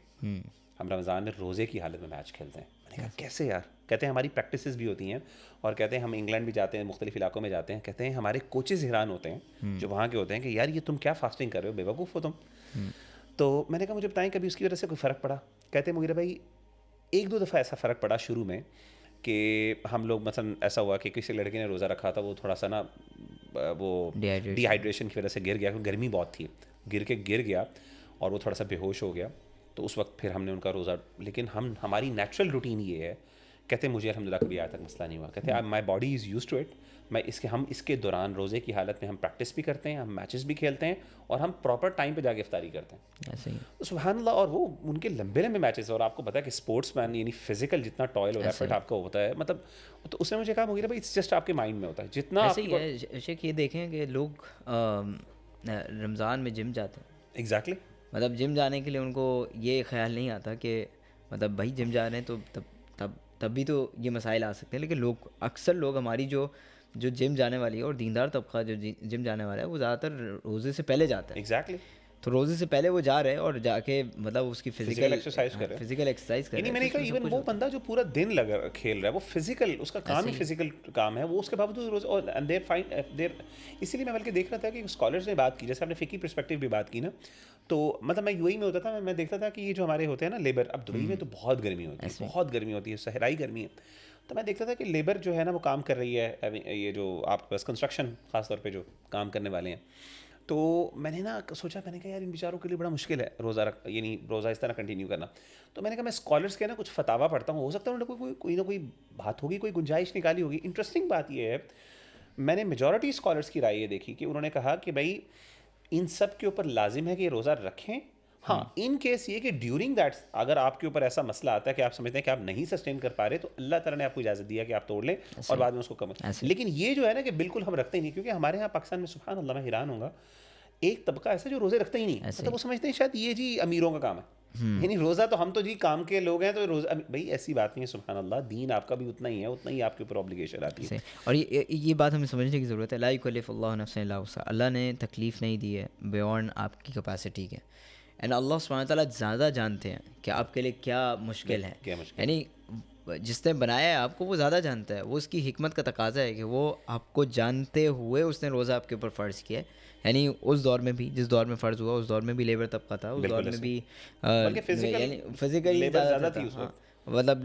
ہم رمضان میں روزے کی حالت میں میچ کھیلتے ہیں. میں نے کہا کیسے یار؟ کہتے ہیں ہماری پریکٹسز بھی ہوتی ہیں, اور کہتے ہیں ہم انگلینڈ بھی جاتے ہیں, مختلف علاقوں میں جاتے ہیں, کہتے ہیں ہمارے کوچز حیران ہوتے ہیں جو وہاں کے ہوتے ہیں کہ یار یہ تم کیا فاسٹنگ کر رہے ہو, بیوقوف ہو تم. تو میں نے کہا مجھے بتائیں کبھی اس کی وجہ سے کوئی فرق پڑا؟ کہتے ہیں مغیرہ بھائی ایک دو دفعہ ایسا فرق پڑا شروع میں کہ ہم لوگ مثلا ایسا ہوا کہ کسی لڑکے نے روزہ رکھا تھا, وہ تھوڑا سا نا وہ ڈی ہائیڈریشن کی وجہ سے گر گیا, گرمی بہت تھی, گر گیا اور وہ تھوڑا سا بے ہوش ہو گیا. تو اس وقت پھر ہم نے ان کا روزہ, لیکن ہماری نیچرل روٹین یہ ہے, کہتے ہیں مجھے الحمدللہ کبھی آج تک مسئلہ نہیں ہوا. کہتے ہیں my body is used to it. ہم اس کے دوران روزے کی حالت میں ہم پریکٹس بھی کرتے ہیں, ہم میچز بھی کھیلتے ہیں, اور ہم پراپر ٹائم پہ جا کے افطاری کرتے ہیں. ایسے ہی سبحان اللہ. اور وہ ان کے لمبے لمبے میچز, اور آپ کو پتا ہے کہ اسپورٹس مین یعنی فزیکل جتنا ٹوائل اور ایفرٹ آپ کا ہوتا ہے, مطلب تو اس نے مجھے کہا مغیرہ بھائی اٹس جسٹ آپ کے مائنڈ میں ہوتا ہے جتنا. ایسے ہی ہے شیخ, یہ دیکھیں کہ لوگ رمضان میں جم جاتے ہیں. ایگزیکٹلی. مطلب جم جانے کے لیے ان کو یہ خیال نہیں آتا کہ مطلب بھائی جم جا رہے ہیں تو تب بھی تو یہ مسائل آ سکتے ہیں. لیکن اکثر لوگ ہماری جو جم جانے والی ہے اور دیندار طبقہ جو جم جانے والا ہے وہ زیادہ تر روزے سے پہلے جاتا ہے. ایگزیکٹلی. تو روزے سے پہلے وہ جا رہے ہیں اور جا کے مطلب اس کی فزیکل ایکسرسائز کر رہے ہیں. یعنی میں نے کہا ایون وہ بندہ جو پورا دن کھیل رہا ہے, وہ فزیکل, اس کا کام ہی فزیکل کام ہے, وہ اس کے باوجود روز. اور اسی لیے میں بلکہ دیکھ رہا تھا کہ اسکالرس نے بات کی, جیسے آپ نے فقہی پرسپیکٹیو بھی بات کی نا, تو مطلب میں یو اے میں ہوتا تھا, میں دیکھتا تھا کہ یہ جو ہمارے ہوتے ہیں نا لیبر, اب دبئی میں تو بہت گرمی ہوتی ہے, بہت گرمی ہوتی ہے, صحرائی گرمی ہے. تو میں دیکھتا تھا کہ لیبر جو ہے نا وہ کام کر رہی ہے, یہ جو آپ کے پاس کنسٹرکشن خاص طور پہ جو کام کرنے والے ہیں. تو میں نے نا سوچا, میں نے کہا یار ان بیچاروں کے لیے بڑا مشکل ہے یعنی روزہ اس طرح کنٹینیو کرنا. تو میں نے کہا میں اسکالرس کے نا کچھ فتاوا پڑھتا ہوں, ہو سکتا ہے انہوں نے کوئی نہ کوئی بات ہوگی, کوئی گنجائش نکالی ہوگی. انٹرسٹنگ بات یہ ہے, میں نے میجورٹی اسکالرس کی رائے یہ دیکھی کہ انہوں نے کہا کہ بھائی ان سب کے اوپر لازم ہے کہ یہ روزہ رکھیں. ہاں ان کیس یہ کہ ڈیورنگ دیٹ اگر آپ کے اوپر ایسا مسئلہ آتا ہے کہ آپ سمجھتے ہیں کہ آپ نہیں سسٹین کر پا رہے, تو اللہ تعالیٰ نے آپ کو اجازت دیا کہ آپ توڑ لیں اور بعد میں اس کو کم. لیکن یہ جو ہے نا کہ بالکل ہم رکھتے ہی نہیں, کیونکہ ہمارے یہاں پاکستان میں سبحان اللہ میں حیران ہوں گا, ایک طبقہ ایسا جو روزے رکھتا ہی نہیں. مطلب وہ سمجھتے ہیں شاید یہ جی امیروں کا کام ہے, یعنی روزہ تو ہم تو جی کام کے لوگ ہیں, تو روزہ بھائی ایسی بات نہیں ہے. سبحان اللہ, دین آپ کا بھی اتنا ہی ہے, اتنا ہی آپ کے اوپر اوبلیگیشن آتی ہے. اور یہ بات ہمیں سمجھنے کی ضرورت ہے. لا یکلف اللہ نفسا الا وسعها, اللہ نے تکلیف نہیں دی ہے بیونڈ آپ کی کیپیسٹی کے. اینڈ اللہ سبحانہ تعالیٰ زیادہ جانتے ہیں کہ آپ کے لیے کیا مشکل ہے. یعنی جس نے بنایا ہے آپ کو وہ زیادہ جانتا ہے. وہ اس کی حکمت کا تقاضا ہے کہ وہ آپ کو جانتے ہوئے اس نے روزہ آپ کے اوپر فرض کیا ہے. یعنی اس دور میں بھی, جس دور میں فرض ہوا, اس دور میں بھی لیبر طبقہ تھا, اس دور میں بھی فزیکلی زیادہ تھا. مطلب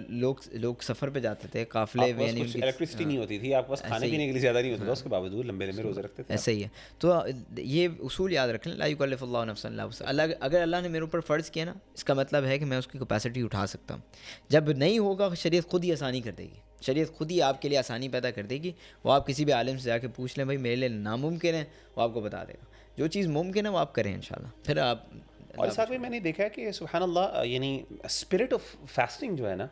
لوگ سفر پہ جاتے تھے قافلے میں, یعنی الیکٹریسٹی نہیں ہوتی تھی, آپ کے پاس کھانے پینے کے لیے زیادہ نہیں ہوتا تھا, اس کے باوجود لمبے لمبے روزے رکھتے تھے. ایسا ہی ہے. تو یہ اصول یاد رکھ لیں, لا یکلف اللہ نفسا الا وسعها. اگر اللہ نے میرے اوپر فرض کیا نا, اس کا مطلب ہے کہ میں اس کی کیپیسٹی اٹھا سکتا ہوں. جب نہیں ہوگا شریعت خود ہی آسانی کر دے گی, شریعت خود ہی آپ کے لیے آسانی پیدا کر دے گی. وہ آپ کسی بھی عالم سے جا کے پوچھ لیں بھائی میرے لیے ناممکن ہے, وہ آپ کو بتا دے گا. جو چیز ممکن ہے وہ آپ کریں انشاءاللہ. پھر آپ اور ساتھ میں نے دیکھا ہے کہ سبحان اللہ یعنی اسپرٹ آف فاسٹنگ جو ہے نا,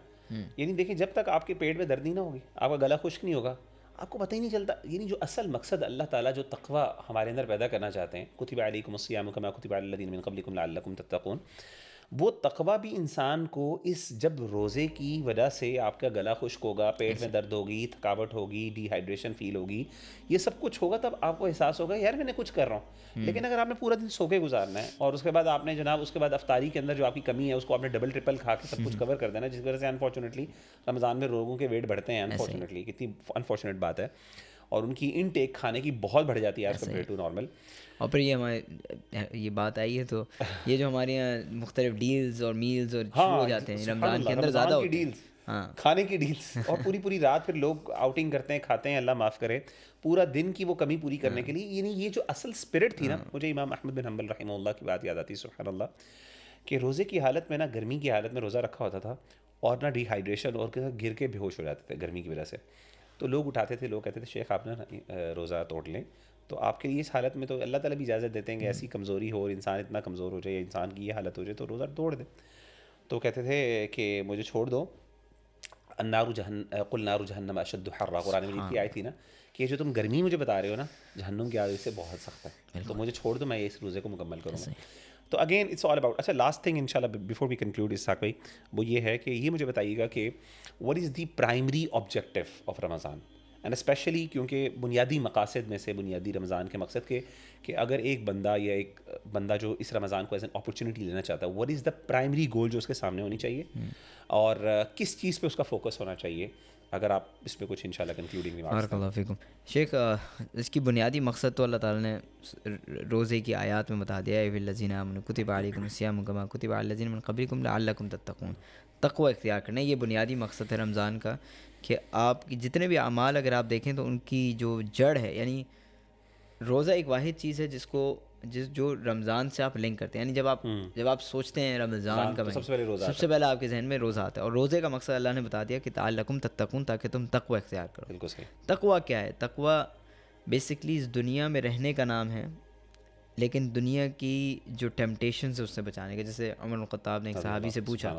یعنی دیکھیں جب تک آپ کے پیٹ میں درد ہی نہ ہوگی, آپ کا گلا خشک نہیں ہوگا, آپ کو پتہ ہی نہیں چلتا. یعنی جو اصل مقصد اللہ تعالیٰ جو تقویٰ ہمارے اندر پیدا کرنا چاہتے ہیں, کتب علیکم الصیام کما کتب علی الذین من قبلکم لعلکم تتقون, وہ تقویٰ بھی انسان کو اس جب روزے کی وجہ سے آپ کا گلا خشک ہوگا, پیٹ میں درد ہوگی, تھکاوٹ ہوگی, ڈی ہائیڈریشن فیل ہوگی, یہ سب کچھ ہوگا, تب آپ کو احساس ہوگا یار میں نے کچھ کر رہا ہوں. لیکن اگر آپ نے پورا دن سو کے گزارنا ہے, اور اس کے بعد آپ نے جناب اس کے بعد افطاری کے اندر جو آپ کی کمی ہے اس کو آپ نے ڈبل ٹرپل کھا کے سب کچھ کور کر دینا, جس وجہ سے انفارچونیٹلی رمضان میں لوگوں کے ویٹ بڑھتے ہیں. انفارچونیٹلی کتنی انفارچونیٹ بات ہے, اور ان کی انٹیک کھانے کی بہت بڑھ جاتی ہے ایز کمپیئر ٹو نارمل. اور پھر یہ بات آئی ہے تو یہ جو ہمارے یہاں مختلف ڈیلز اور میلز اور شروع ہو جاتے ہیں رمضان کے اندر, زیادہ ہوتی ہیں کھانے کی ڈیلز, اور پوری رات پھر لوگ آؤٹنگ کرتے ہیں, کھاتے ہیں, اللہ معاف کرے, پورا دن کی وہ کمی پوری کرنے کے لیے. یعنی یہ جو اصل اسپرٹ تھی نا, مجھے امام احمد بن حنبل رحمہ اللہ کی بات یاد آتی ہے سبحان اللہ, کہ روزے کی حالت میں نا, گرمی کی حالت میں روزہ رکھا ہوتا تھا, اور نا ڈی ہائیڈریشن اور گر کے بے ہوش ہو جاتے تھے گرمی کی وجہ سے. تو لوگ اٹھاتے تھے, لوگ کہتے تھے شیخ آپ نا روزہ توڑ لیں, تو آپ کے لیے اس حالت میں تو اللہ تعالیٰ بھی اجازت دیتے ہیں کہ ایسی کمزوری ہو اور انسان اتنا کمزور ہو جائے, یا انسان کی یہ حالت ہو جائے, تو روزہ توڑ دے. تو کہتے تھے کہ مجھے چھوڑ دو, النار جہنم قل نار جہنم اشد حرا, قرآن مجید کی آئی تھی نا کہ جو تم گرمی مجھے بتا رہے ہو نا, جہنم کی آگ سے بہت سخت ہے, تو مجھے چھوڑ دو, میں اس روزے کو مکمل کروں گا. تو اگین اٹس آل اباؤٹ. اچھا لاسٹ تھنگ ان شاء اللہ بیفور وی کنکلوڈ اسحاق بھائی, وہ یہ ہے کہ یہ مجھے بتائیے گا کہ what is the primary objective of Ramadan. And especially کیونکہ بنیادی مقاصد میں سے بنیادی رمضان کے مقصد کہ اگر ایک بندہ یا ایک بندہ جو اس رمضان کو ایز این اپرچونیٹی لینا چاہتا ہے, what is the primary goal جو اس کے سامنے ہونی چاہیے, اور کس چیز پہ اس کا فوکس ہونا چاہیے, اگر آپ اس پہ کچھ انشاءاللہ کنکلوڈنگ ریمارکس. بارک اللہ فیکم. شیخ, اس کی بنیادی مقصد تو اللہ تعالیٰ نے روزے کی آیات میں بتا دیا ہے, الذین آمنوا کتب علیکم الصیام کما کتب علی الذین من قبلکم لعلکم تتقون. تقوی اختیار کرنا, یہ بنیادی مقصد ہے رمضان کا, کہ آپ کی جتنے بھی اعمال اگر آپ دیکھیں تو ان کی جو جڑ ہے, یعنی روزہ ایک واحد چیز ہے جو رمضان سے آپ لنک کرتے ہیں. یعنی جب آپ سوچتے ہیں رمضان کا, سب سے پہلے آپ کے ذہن میں روزہ آتا ہے, اور روزے کا مقصد اللہ نے بتا دیا کہ لعلکم تتقون, تاکہ تم تقوی اختیار کرو. بالکل صحیح. تقوی کیا ہے؟ تقوی بیسکلی اس دنیا میں رہنے کا نام ہے, لیکن دنیا کی جو ٹیمپٹیشنز ہے اس سے بچانے کا. جیسے عمر بن الخطاب نے ایک صحابی سے پوچھا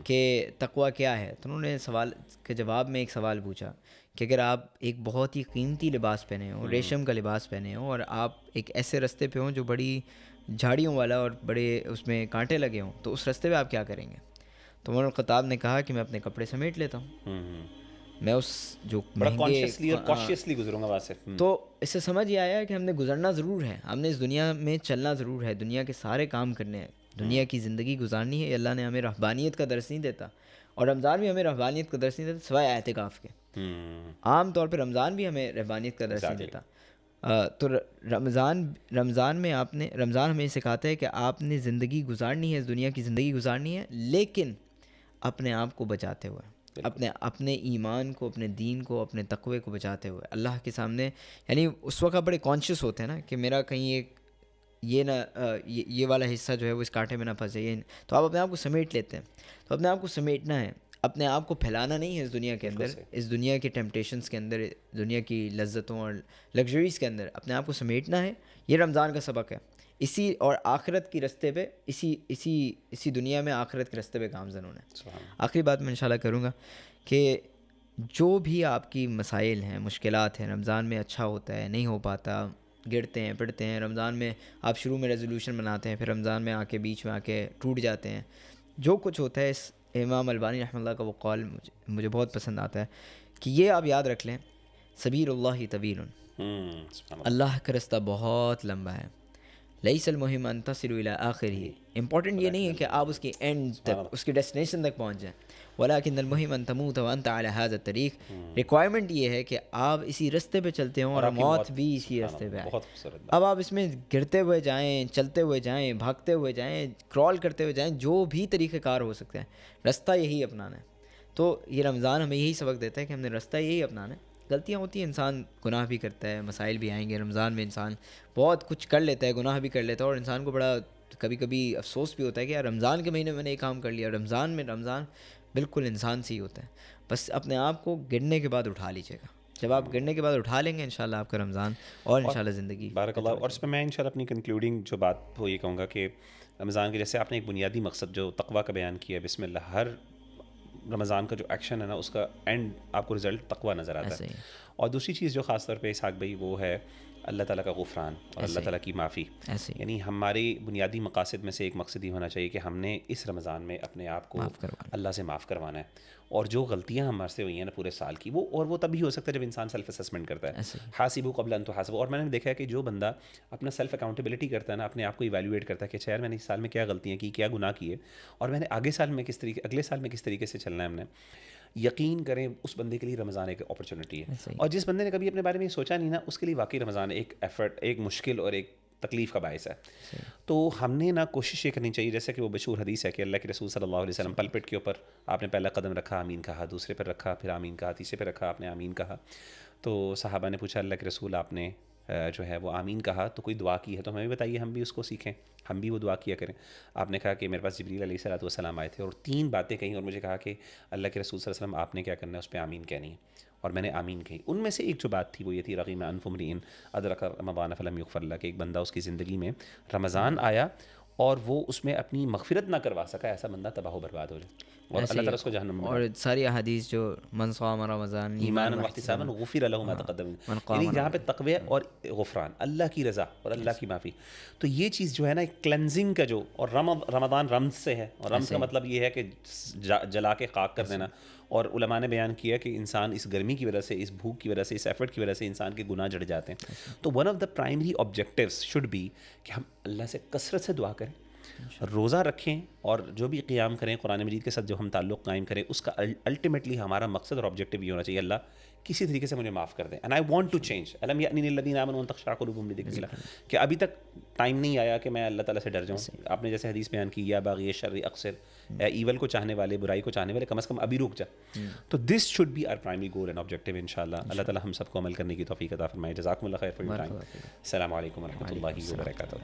کہ تقوی کیا ہے, تو انہوں نے سوال کے جواب میں ایک سوال پوچھا کہ اگر آپ ایک بہت ہی قیمتی لباس پہنے ہوں, ریشم کا لباس پہنے ہوں, اور آپ ایک ایسے رستے پہ ہوں جو بڑی جھاڑیوں والا اور بڑے اس میں کانٹے لگے ہوں, تو اس رستے پہ آپ کیا کریں گے؟ تو عمر بن الخطاب نے کہا کہ میں اپنے کپڑے سمیٹ لیتا ہوں, میں اس جو کانشیسلی گزروں گا وہاں سے. تو اس سے سمجھ یہ آیا کہ ہم نے گزرنا ضرور ہے, ہم نے اس دنیا میں چلنا ضرور ہے, دنیا کے سارے کام کرنے ہیں, دنیا کی زندگی گزارنی ہے. اللہ نے ہمیں رہبانیت کا درس نہیں دیتا, اور رمضان بھی ہمیں رہبانیت کا درس نہیں دیتا سوائے اعتکاف کے. عام طور پہ رمضان بھی ہمیں رہبانیت کا درس نہیں دیتا. تو رمضان میں رمضان ہمیں سکھاتا ہے کہ آپ نے زندگی گزارنی ہے, اس دنیا کی زندگی گزارنی ہے, لیکن اپنے آپ کو بچاتے ہوئے, اپنے ایمان کو, اپنے دین کو, اپنے تقوی کو بچاتے ہوئے اللہ کے سامنے. یعنی اس وقت آپ بڑے کانشیس ہوتے ہیں نا کہ میرا کہیں یہ والا حصہ جو ہے وہ اس کانٹے میں نہ پھنس جائے, تو آپ اپنے آپ کو سمیٹ لیتے ہیں. تو اپنے آپ کو سمیٹنا ہے, اپنے آپ کو پھیلانا نہیں ہے اس دنیا کے اندر, اس دنیا کے ٹیمپٹیشنس کے اندر, دنیا کی لذتوں اور لگژریز کے اندر اپنے آپ کو سمیٹنا ہے. یہ رمضان کا سبق ہے. اسی اور آخرت کی رستے پہ, اسی دنیا میں آخرت کے رستے پہ گامزن ہونا ہے. آخری بات میں انشاءاللہ کروں گا کہ جو بھی آپ کی مسائل ہیں, مشکلات ہیں, رمضان میں اچھا ہوتا ہے, نہیں ہو پاتا, گرتے ہیں پڑتے ہیں, رمضان میں آپ شروع میں ریزولوشن بناتے ہیں, پھر رمضان میں بیچ میں آ کے ٹوٹ جاتے ہیں, جو کچھ ہوتا ہے, اس امام البانی رحمۃ اللہ کا وہ قول مجھے بہت پسند آتا ہے کہ یہ آپ یاد رکھ لیں, سبیل اللہ طویل, اللہ کا رستہ بہت لمبا ہے, لیس المہم ان تصلوا الی آخرہ. امپورٹنٹ یہ نہیں ہے کہ آپ اس کی اینڈ تک, اس کی ڈیسٹینیشن تک پہنچ جائیں, ولکن المہم ان تموت وانت علی هذا الطریق. ریکوائرمنٹ یہ ہے کہ آپ اسی رستے پہ چلتے ہوں اور موت بھی اسی رستے پہ آئے. اب آپ اس میں گرتے ہوئے جائیں, چلتے ہوئے جائیں, بھاگتے ہوئے جائیں, کرال کرتے ہوئے جائیں, جو بھی طریقہ کار ہو سکتے ہیں, رستہ یہی اپنانا ہے. تو یہ رمضان ہمیں یہی سبق دیتا ہے کہ ہم نے رستہ یہی اپنانا ہے. غلطیاں ہوتی ہیں, انسان گناہ بھی کرتا ہے, مسائل بھی آئیں گے. رمضان میں انسان بہت کچھ کر لیتا ہے, گناہ بھی کر لیتا ہے, اور انسان کو بڑا کبھی کبھی افسوس بھی ہوتا ہے کہ یار رمضان کے مہینے میں نے یہ کام کر لیا. رمضان بالکل انسان سے ہی ہوتا ہے. بس اپنے آپ کو گرنے کے بعد اٹھا لیجیے گا. جب آپ گرنے کے بعد اٹھا لیں گے انشاءاللہ آپ کا رمضان اور انشاءاللہ زندگی بارک اللہ. اور اس میں انشاءاللہ اپنی کنکلوڈنگ جو بات وہ یہ کہوں گا کہ رمضان کے جیسے آپ نے ایک بنیادی مقصد جو تقوی کا بیان کیا ہے, بسم اللہ, ہر رمضان کا جو ایکشن ہے نا, اس کا اینڈ آپ کو رزلٹ تقوی نظر آتا ہے. اور دوسری چیز جو خاص طور پہ اسحاق بھائی وہ ہے اللہ تعالیٰ کا غفران اور اللہ تعالیٰ کی معافی. یعنی ہماری بنیادی مقاصد میں سے ایک مقصد ہی ہونا چاہیے کہ ہم نے اس رمضان میں اپنے آپ کو اللہ سے معاف کروانا ہے, اور جو غلطیاں ہمارے سے ہوئی ہیں نا پورے سال کی, وہ تبھی ہو سکتا ہے جب انسان سیلف اسسمنٹ کرتا ہے. حاسبوا قبل ان تحاسبوا. اور میں نے دیکھا ہے کہ جو بندہ اپنا سیلف اکاؤنٹیبلٹی کرتا ہے نا, اپنے آپ کو ایویلویٹ کرتا ہے کہ اچھا یار میں نے اس سال میں کیا غلطیاں کی, کیا گناہ کیے, اور میں نے اگلے سال میں کس طریقے سے چلنا ہے ہم نے, یقین کریں اس بندے کے لیے رمضان ایک اپرچونیٹی ہے. اور جس بندے نے کبھی اپنے بارے میں سوچا نہیں نا, اس کے لیے واقعی رمضان ایک ایفرٹ, ایک مشکل اور ایک تکلیف کا باعث ہے. تو ہم نے نا کوشش یہ کرنی چاہیے, جیسے کہ وہ مشہور حدیث ہے کہ اللہ کے رسول صلی اللہ علیہ وسلم پلپٹ کے اوپر آپ نے پہلا قدم رکھا, آمین کہا, دوسرے پر رکھا, پھر آمین کہا, تیسرے پہ رکھا, آپ نے آمین کہا. تو صحابہ نے پوچھا اللہ کے رسول آپ نے جو ہے وہ آمین کہا تو کوئی دعا کی ہے تو ہمیں بھی بتائیے, ہم بھی اس کو سیکھیں, ہم بھی وہ دعا کیا کریں. آپ نے کہا کہ میرے پاس جبریل علیہ الصلوۃ والسلام آئے تھے اور 3 باتیں کہیں, اور مجھے کہا کہ اللہ کے رسول صلی اللہ علیہ وسلم آپ نے کیا کرنا ہے, اس پہ آمین کہنی ہے, اور میں نے آمین کہی. ان میں سے ایک جو بات تھی وہ یہ تھی رغیم انف امرئ ادرک رمضان فلم یغفر له, کہ ایک بندہ اس کی زندگی میں رمضان آیا اور وہ اس میں اپنی مغفرت نہ کروا سکا, ایسا بندہ تباہ و برباد ہو جائے. اور اللہ تعالیٰ اس کو جہنم میں اور ساری احادیث جو من صام رمضان ایمان واحتسابا غفر له ما تقدم، یعنی جہاں پہ تقوی اور غفران، اللہ کی رضا اور اللہ کی معافی، تو یہ چیز جو ہے نا ایک کلینزنگ کا جو، اور رمضان رمز سے ہے، اور رمز کا مطلب یہ ہے کہ جلا کے خاک کر دینا. اور علماء نے بیان کیا کہ انسان اس گرمی کی وجہ سے، اس بھوک کی وجہ سے، اس ایفرٹ کی وجہ سے انسان کے گناہ جڑ جاتے ہیں. تو one of the primary objectives should be کہ ہم اللہ سے کثرت سے دعا کریں، روزہ رکھیں، اور جو بھی قیام کریں قرآن مجید کے ساتھ جو ہم تعلق قائم کریں، اس کا الٹیمیٹلی ہمارا مقصد اور آبجیکٹیو یہ ہونا چاہیے اللہ کسی طریقے سے مجھے معاف کر دیں. And I want to change. الم یأن للذین آمنوا ان تخشع قلوبهم لذکر اللہ، کہ ابھی تک ٹائم نہیں آیا کہ میں اللہ تعالیٰ سے ڈر جاؤں. آپ نے جیسے حدیث بیان کی یا باغی الشر اقصر، اے ایول کو چاہنے والے، برائی کو چاہنے والے، کم از کم ابھی رک جا. تو this should be our primary goal and objective انشاءاللہ. اللہ تعالیٰ ہم سب کو عمل کرنے کی توفیق عطا فرمائے. جزاکم اللہ خیر فار یور ٹائم. السلام علیکم ورحمۃ اللہ وبرکاتہ.